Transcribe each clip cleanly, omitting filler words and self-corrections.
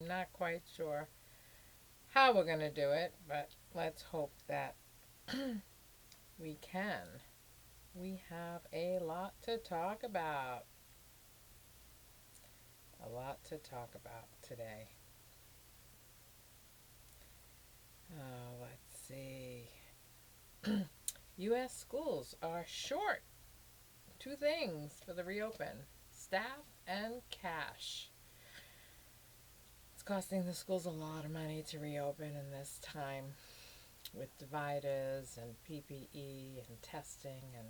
I'm not quite sure how we're going to do it, but let's hope that we can. We have a lot to talk about. A lot to talk about today. Let's see. U.S. schools are short. Two things for the reopen: staff and cash. It's costing the schools a lot of money to reopen in this time with dividers and PPE and testing, and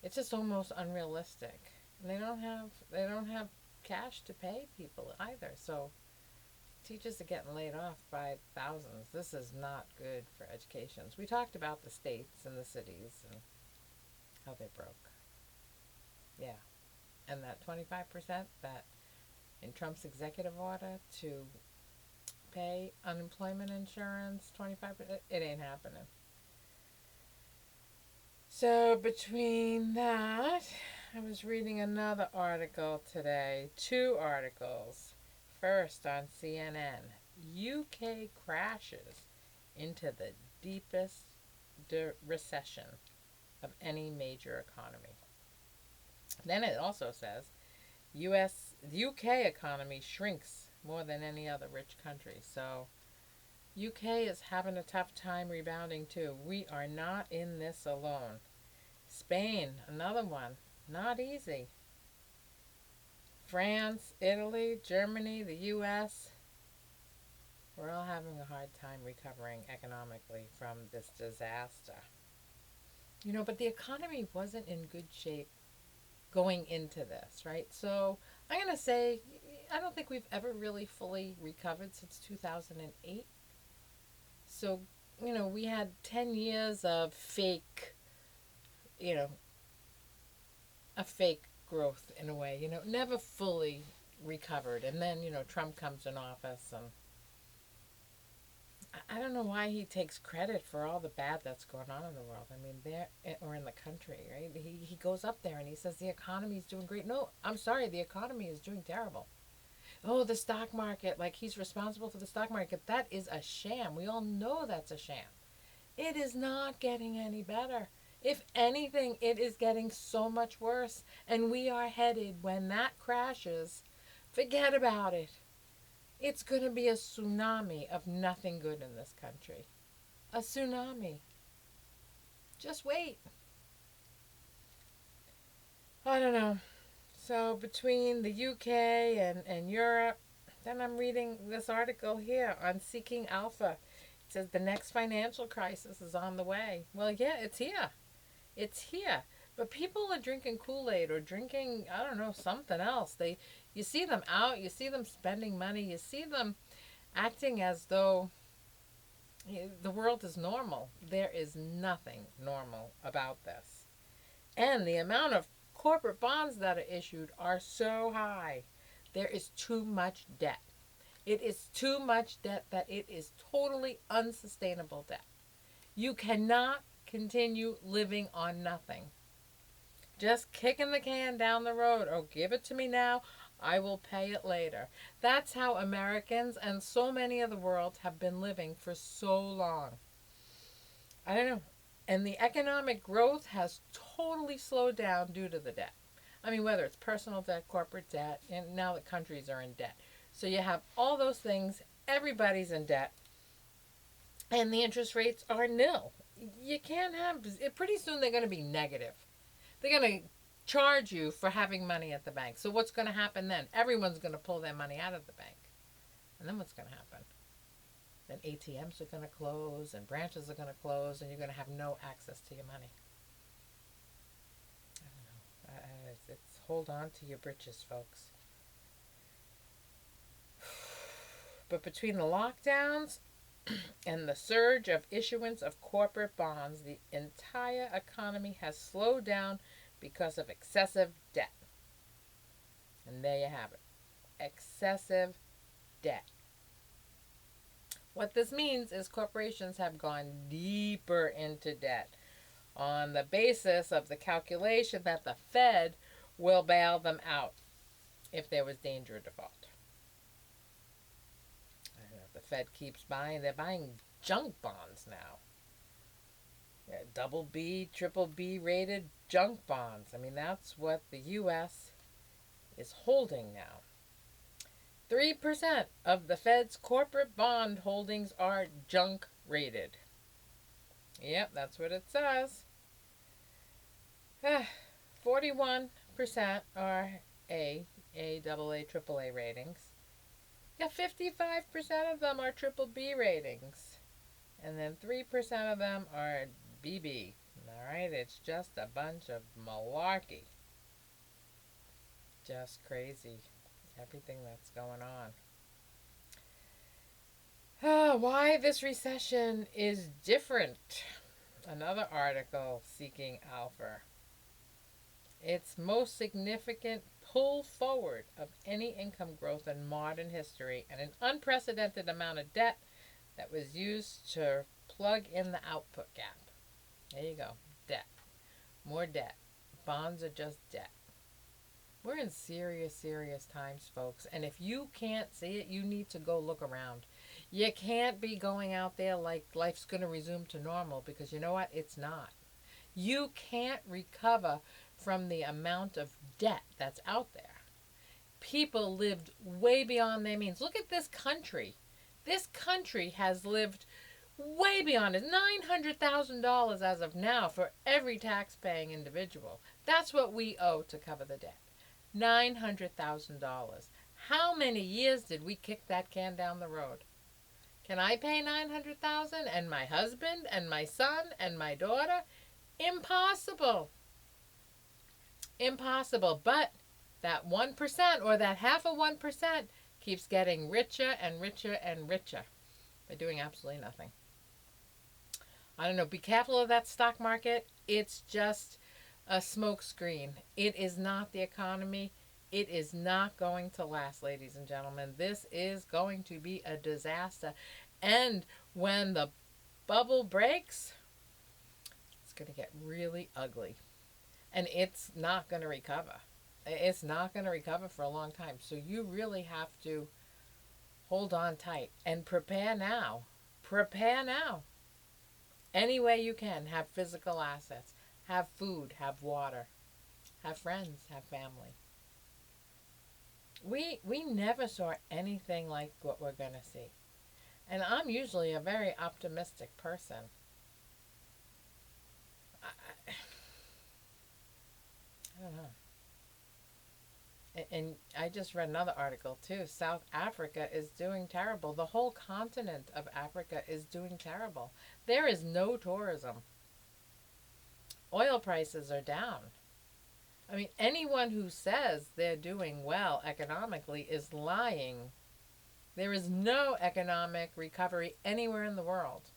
it's just almost unrealistic. And they don't have cash to pay people either. So teachers are getting laid off by thousands. This is not good for education. We talked about the states and the cities and how they broke. Yeah. And that 25% that in Trump's executive order to pay unemployment insurance, 25%, it ain't happening. So between that, I was reading another article today, two articles. First on CNN, UK crashes into the deepest recession of any major economy. Then it also says UK economy shrinks more than any other rich country. So UK is having a tough time rebounding too. We are not in this alone. Spain, another one, not easy. France, Italy, Germany, the US, we're all having a hard time recovering economically from this disaster. But the economy wasn't in good shape going into this, right? So I'm going to say I don't think we've ever really fully recovered since 2008. So, we had 10 years of fake, you know, a fake growth in a way, never fully recovered. And then, Trump comes in office, and I don't know why he takes credit for all the bad that's going on in the world. I mean, there or in the country, right? He goes up there and he says the economy is doing great. No, I'm sorry, the economy is doing terrible. Oh, the stock market, like he's responsible for the stock market. That is a sham. We all know that's a sham. It is not getting any better. If anything, it is getting so much worse. And we are headed, when that crashes, forget about it. It's going to be a tsunami of nothing good in this country. A tsunami. Just wait. I don't know. So between the UK and Europe, then I'm reading this article here on Seeking Alpha. It says the next financial crisis is on the way. Well, yeah, it's here. It's here. But people are drinking Kool-Aid or drinking, I don't know, something else. You see them out, you see them spending money, you see them acting as though the world is normal. There is nothing normal about this. And the amount of corporate bonds that are issued are so high. There is too much debt. It is too much debt that it is totally unsustainable debt. You cannot continue living on nothing. Just kicking the can down the road. Oh, give it to me now. I will pay it later. That's how Americans and so many of the world have been living for so long. I don't know. And the economic growth has totally slowed down due to the debt. I mean, whether it's personal debt, corporate debt, and now the countries are in debt. So you have all those things. Everybody's in debt. And the interest rates are nil. You can't have, pretty soon they're going to be negative. They're going to charge you for having money at the bank. So what's going to happen then? Everyone's going to pull their money out of the bank. And then what's going to happen? Then ATMs are going to close and branches are going to close and you're going to have no access to your money. I don't know. It's hold on to your britches, folks. But between the lockdowns and the surge of issuance of corporate bonds, the entire economy has slowed down because of excessive debt. And there you have it. Excessive debt. What this means is corporations have gone deeper into debt on the basis of the calculation that the Fed will bail them out if there was danger of default. Fed keeps buying. They're buying junk bonds now. Yeah, double B, triple B rated junk bonds. I mean, that's what the U.S. is holding now. 3% of the Fed's corporate bond holdings are junk rated. Yep, that's what it says. 41% are double A, triple A ratings. Yeah, 55% of them are triple B ratings. And then 3% of them are BB. Alright, it's just a bunch of malarkey. Just crazy. Everything that's going on. Why this recession is different. Another article, Seeking Alpha. Its most significant pull forward of any income growth in modern history and an unprecedented amount of debt that was used to plug in the output gap. There you go. Debt. More debt. Bonds are just debt. We're in serious, serious times, folks. And if you can't see it, you need to go look around. You can't be going out there like life's going to resume to normal, because you know what? It's not. You can't recover from the amount of debt that's out there. People lived way beyond their means. Look at this country. This country has lived way beyond it. $900,000 as of now for every tax-paying individual. That's what we owe to cover the debt. $900,000. How many years did we kick that can down the road? Can I pay $900,000 and my husband and my son and my daughter? Impossible. Impossible. But that 1% or that half of 1% keeps getting richer and richer and richer by doing absolutely nothing. I don't know. Be careful of that stock market. It's just a smokescreen. It is not the economy. It is not going to last, ladies and gentlemen. This is going to be a disaster. And when the bubble breaks, it's going to get really ugly. And it's not going to recover. It's not going to recover for a long time. So you really have to hold on tight and prepare now. Prepare now. Any way you can. Have physical assets. Have food. Have water. Have friends. Have family. We never saw anything like what we're going to see. And I'm usually a very optimistic person. I don't know. And I just read another article too. South Africa is doing terrible. The whole continent of Africa is doing terrible. There is no tourism. Oil prices are down. I mean, anyone who says they're doing well economically is lying. There is no economic recovery anywhere in the world.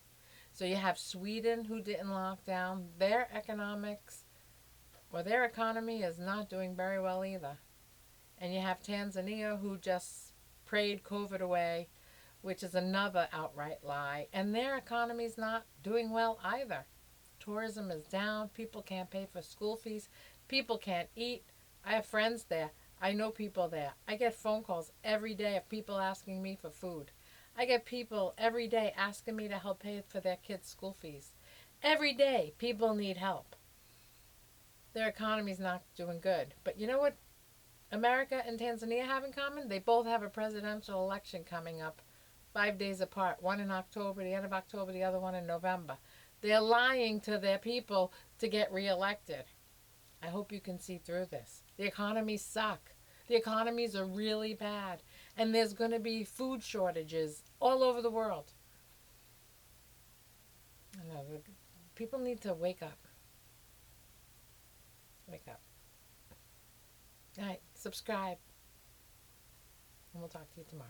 So you have Sweden, who didn't lock down. Their economics, or their economy, is not doing very well either. And you have Tanzania, who just prayed COVID away, which is another outright lie. And their economy's not doing well either. Tourism is down. People can't pay for school fees. People can't eat. I have friends there. I know people there. I get phone calls every day of people asking me for food. I get people every day asking me to help pay for their kids' school fees. Every day, people need help. Their economy's not doing good. But you know what America and Tanzania have in common? They both have a presidential election coming up 5 days apart. One in October, the end of October, the other one in November. They're lying to their people to get reelected. I hope you can see through this. The economies suck. The economies are really bad. And there's going to be food shortages all over the world. I know, people need to wake up. Wake up. All right, subscribe. And we'll talk to you tomorrow.